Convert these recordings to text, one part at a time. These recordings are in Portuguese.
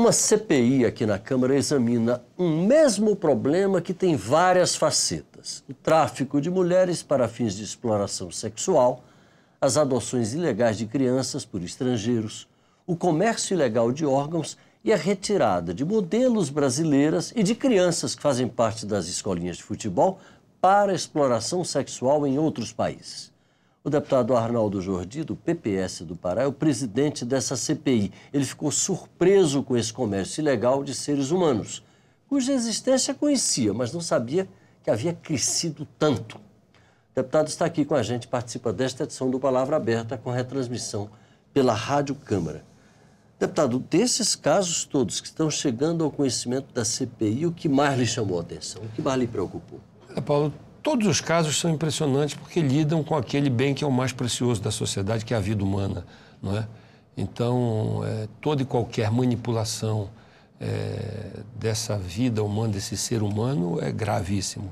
Uma CPI aqui na Câmara examina um mesmo problema que tem várias facetas: o tráfico de mulheres para fins de exploração sexual, as adoções ilegais de crianças por estrangeiros, o comércio ilegal de órgãos e a retirada de modelos brasileiras e de crianças que fazem parte das escolinhas de futebol para exploração sexual em outros países. O deputado Arnaldo Jordi, do PPS do Pará, é o presidente dessa CPI. Ele ficou surpreso com esse comércio ilegal de seres humanos, cuja existência conhecia, mas não sabia que havia crescido tanto. O deputado está aqui com a gente, participa desta edição do Palavra Aberta, com retransmissão pela Rádio Câmara. Deputado, desses casos todos que estão chegando ao conhecimento da CPI, o que mais lhe chamou a atenção, o que mais lhe preocupou? Paulo, todos os casos são impressionantes porque lidam com aquele bem que é o mais precioso da sociedade, que é a vida humana, não é? Então, toda e qualquer manipulação dessa vida humana, desse ser humano, é gravíssimo.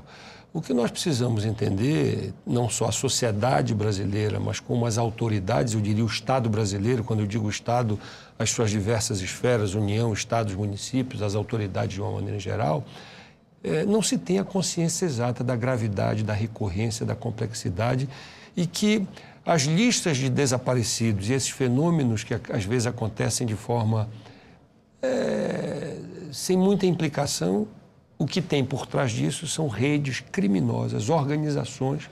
O que nós precisamos entender, não só a sociedade brasileira, mas como as autoridades, eu diria o Estado brasileiro, quando eu digo Estado, as suas diversas esferas, União, Estados, municípios, as autoridades de uma maneira geral, não se tem a consciência exata da gravidade, da recorrência, da complexidade e que as listas de desaparecidos e esses fenômenos que às vezes acontecem de forma sem muita implicação, o que tem por trás disso são redes criminosas, organizações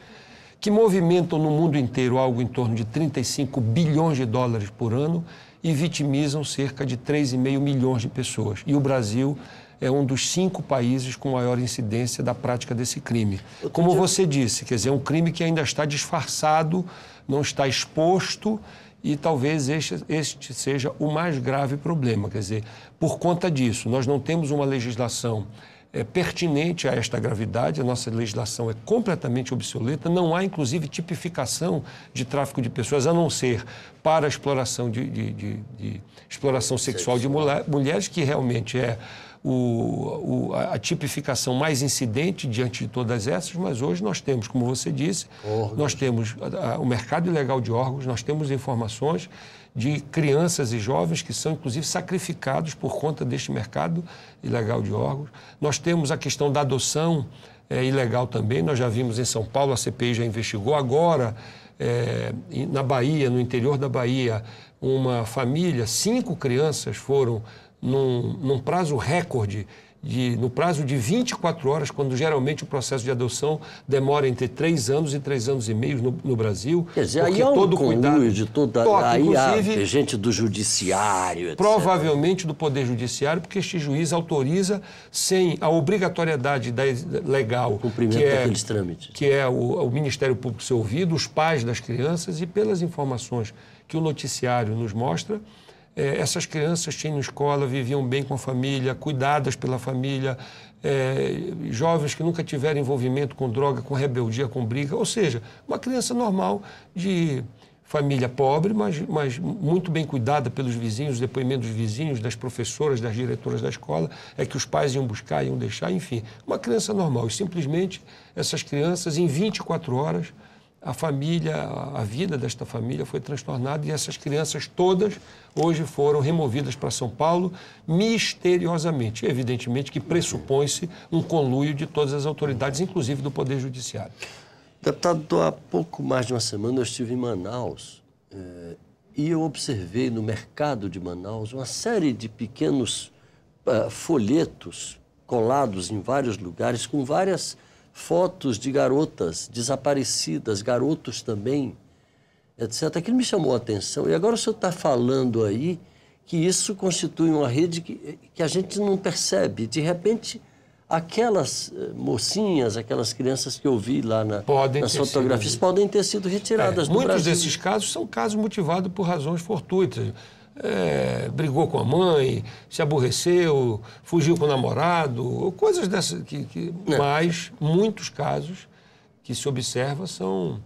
que movimentam no mundo inteiro algo em torno de 35 bilhões de dólares por ano e vitimizam cerca de 3,5 milhões de pessoas. E o Brasil é um dos 5 países com maior incidência da prática desse crime. Como você disse, quer dizer, é um crime que ainda está disfarçado, não está exposto e talvez este seja o mais grave problema. Quer dizer, por conta disso, nós não temos uma legislação pertinente a esta gravidade, a nossa legislação é completamente obsoleta, não há, inclusive, tipificação de tráfico de pessoas, a não ser para a exploração exploração sexual de mulheres, que realmente é a tipificação mais incidente diante de todas essas, mas hoje nós temos, como você disse, nós temos o mercado ilegal de órgãos, nós temos informações de crianças e jovens que são, inclusive, sacrificados por conta deste mercado ilegal de órgãos. Nós temos a questão da adoção ilegal também, nós já vimos em São Paulo, a CPI já investigou. Agora, na Bahia, no interior da Bahia, uma família, 5 crianças foram num prazo recorde, no prazo de 24 horas, quando geralmente o processo de adoção demora entre 3 anos e 3 anos e meio no Brasil. Quer dizer, aí há um conluio de toda... Aí há gente do judiciário, etc. Provavelmente do Poder Judiciário, porque este juiz autoriza sem a obrigatoriedade legal... Cumprimento daqueles trâmites. Que é o Ministério Público ser ouvido, os pais das crianças, e pelas informações que o noticiário nos mostra, essas crianças tinham escola, viviam bem com a família, cuidadas pela família, jovens que nunca tiveram envolvimento com droga, com rebeldia, com briga, ou seja, uma criança normal de família pobre, mas muito bem cuidada pelos vizinhos, os depoimentos dos vizinhos, das professoras, das diretoras da escola, é que os pais iam buscar, iam deixar, enfim, uma criança normal. E simplesmente essas crianças, em 24 horas, a família, a vida desta família foi transtornada e essas crianças todas hoje foram removidas para São Paulo misteriosamente. Evidentemente que pressupõe-se um conluio de todas as autoridades, inclusive do Poder Judiciário. Deputado, há pouco mais de uma semana eu estive em Manaus e eu observei no mercado de Manaus uma série de pequenos folhetos colados em vários lugares com várias fotos de garotas desaparecidas, garotos também, etc. Aquilo me chamou a atenção. E agora o senhor está falando aí que isso constitui uma rede que a gente não percebe. De aquelas mocinhas, aquelas crianças que eu vi lá nas fotografias, podem ter sido retiradas do Brasil. Muitos desses casos são casos motivados por razões fortuitas. Brigou com a mãe, se aborreceu, fugiu com o namorado, coisas dessas. Mas muitos casos que se observa são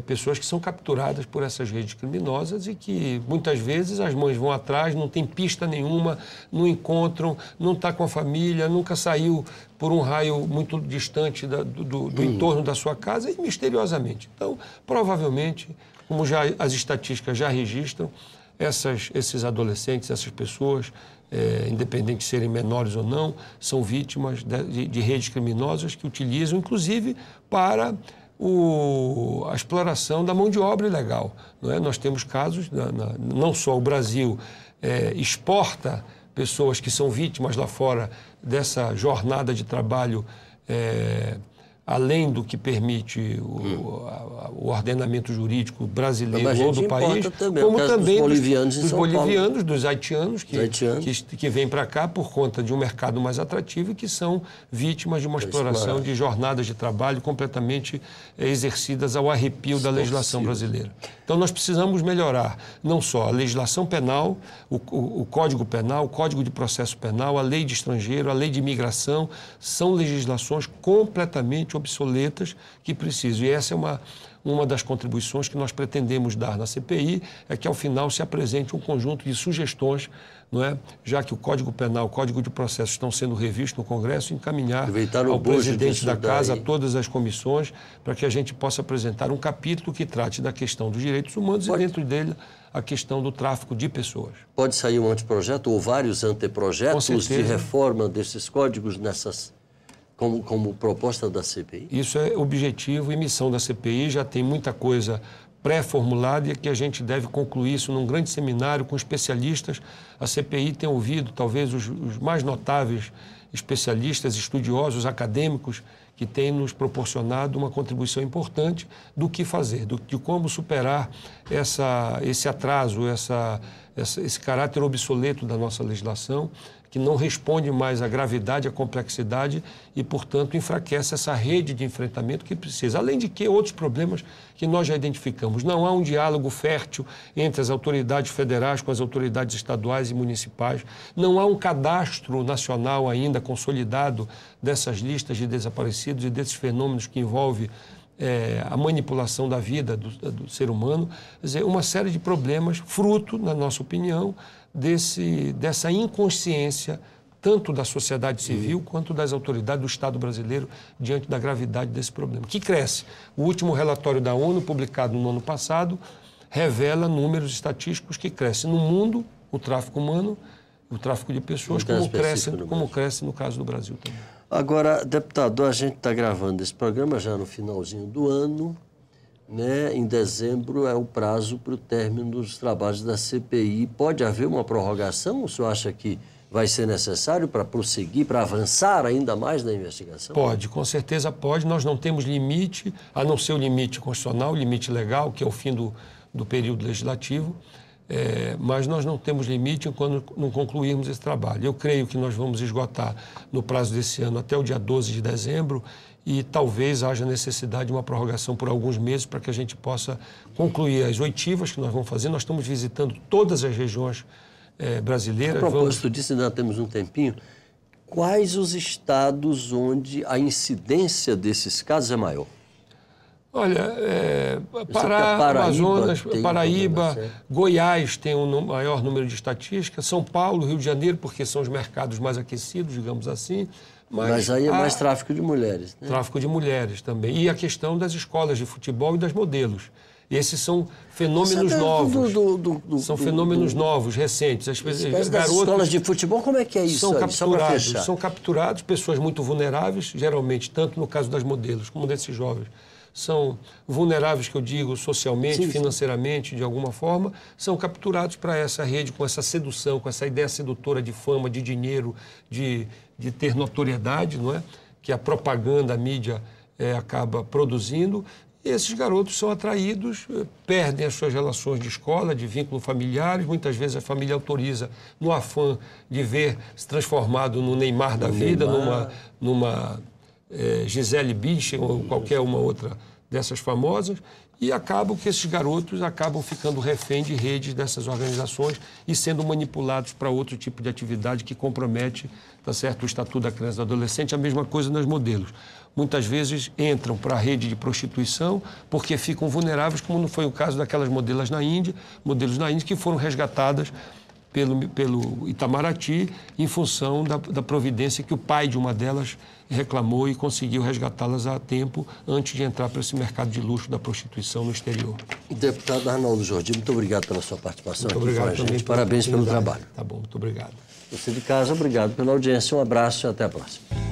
pessoas que são capturadas por essas redes criminosas e que muitas vezes as mães vão atrás, não tem pista nenhuma, não encontram, não está com a família, nunca saiu por um raio muito distante do entorno da sua casa e misteriosamente. Então, provavelmente, como já as estatísticas já registram, esses adolescentes, essas pessoas independente de serem menores ou não, são vítimas de redes criminosas que utilizam, inclusive, para a exploração da mão de obra ilegal. Não é? Nós temos casos, não só o Brasil exporta pessoas que são vítimas lá fora dessa jornada de trabalho além do que permite o ordenamento jurídico brasileiro ou do país, também, como também dos bolivianos, dos haitianos que vêm para cá por conta de um mercado mais atrativo e que são vítimas de uma exploração de jornadas de trabalho completamente exercidas ao arrepio da legislação brasileira. Então nós precisamos melhorar não só a legislação penal, o Código Penal, o Código de Processo Penal, a Lei de Estrangeiro, a Lei de Imigração, são legislações completamente obsoletas que precisam. E essa é uma das contribuições que nós pretendemos dar na CPI, é que ao final se apresente um conjunto de sugestões, não é? Já que o Código Penal, o Código de Processo estão sendo revistos no Congresso, encaminhar ao presidente da Casa, a todas as comissões, para que a gente possa apresentar um capítulo que trate da questão dos direitos humanos e dentro dele a questão do tráfico de pessoas. Pode sair um anteprojeto ou vários anteprojetos de reforma desses códigos como proposta da CPI? Isso é objetivo e missão da CPI, já tem muita coisa pré-formulada e que a gente deve concluir isso num grande seminário com especialistas. A CPI tem ouvido talvez os mais notáveis especialistas, estudiosos, acadêmicos, que têm nos proporcionado uma contribuição importante do que fazer, de como superar esse atraso, esse caráter obsoleto da nossa legislação, que não responde mais à gravidade, à complexidade e, portanto, enfraquece essa rede de enfrentamento que precisa. Além de que outros problemas que nós já identificamos. Não há um diálogo fértil entre as autoridades federais com as autoridades estaduais e municipais. Não há um cadastro nacional ainda consolidado dessas listas de desaparecidos e desses fenômenos que envolvem a manipulação da vida do ser humano. Quer dizer, uma série de problemas, fruto, na nossa opinião, dessa inconsciência tanto da sociedade civil quanto das autoridades do Estado brasileiro diante da gravidade desse problema, que cresce. O último relatório da ONU, publicado no ano passado, revela números estatísticos que crescem no mundo, o tráfico humano, o tráfico de pessoas, como cresce no caso do Brasil também. Agora, deputado, a gente está gravando esse programa já no finalzinho do ano, né? Em dezembro é o prazo para o término dos trabalhos da CPI. Pode haver uma prorrogação? O senhor acha que vai ser necessário para prosseguir, para avançar ainda mais na investigação? Pode, com certeza pode. Nós não temos limite, a não ser o limite constitucional, o limite legal, que é o fim do período legislativo, mas nós não temos limite enquanto não concluirmos esse trabalho. Eu creio que nós vamos esgotar no prazo desse ano até o dia 12 de dezembro e talvez haja necessidade de uma prorrogação por alguns meses para que a gente possa concluir as oitivas que nós vamos fazer. Nós estamos visitando todas as regiões brasileiras. A propósito disso, ainda temos um tempinho. Quais os estados onde a incidência desses casos é maior? Olha, Pará, Amazonas, Paraíba, Goiás tem um maior número de estatísticas, São Paulo, Rio de Janeiro, porque são os mercados mais aquecidos, digamos assim. Mas aí é mais tráfico de mulheres, né? Tráfico de mulheres também. E a questão das escolas de futebol e das modelos. Esses são fenômenos novos. São fenômenos novos, recentes. As escolas de futebol, como é que é isso? São capturados pessoas muito vulneráveis, geralmente, tanto no caso das modelos como desses jovens. São vulneráveis, que eu digo, socialmente, financeiramente, de alguma forma, são capturados para essa rede, com essa sedução, com essa ideia sedutora de fama, de dinheiro, de ter notoriedade, não é? Que a propaganda, a mídia acaba produzindo. E esses garotos são atraídos, perdem as suas relações de escola, de vínculos familiares, muitas vezes a família autoriza, no afã de ver se transformado no Neymar da vida, numa Gisele Bündchen ou qualquer uma outra dessas famosas, e acabam que esses garotos acabam ficando refém de redes dessas organizações e sendo manipulados para outro tipo de atividade que compromete, tá certo, o estatuto da criança e do adolescente. A mesma coisa nas modelos. Muitas vezes entram para a rede de prostituição porque ficam vulneráveis, como não foi o caso daquelas modelos na Índia que foram resgatadas pelo Itamaraty, em função da providência que o pai de uma delas reclamou e conseguiu resgatá-las a tempo antes de entrar para esse mercado de luxo da prostituição no exterior. Deputado Arnaldo Jordi, muito obrigado pela sua participação muito aqui obrigado com a também gente. Parabéns pelo trabalho. Tá bom, muito obrigado. Você de casa, obrigado pela audiência, um abraço e até a próxima.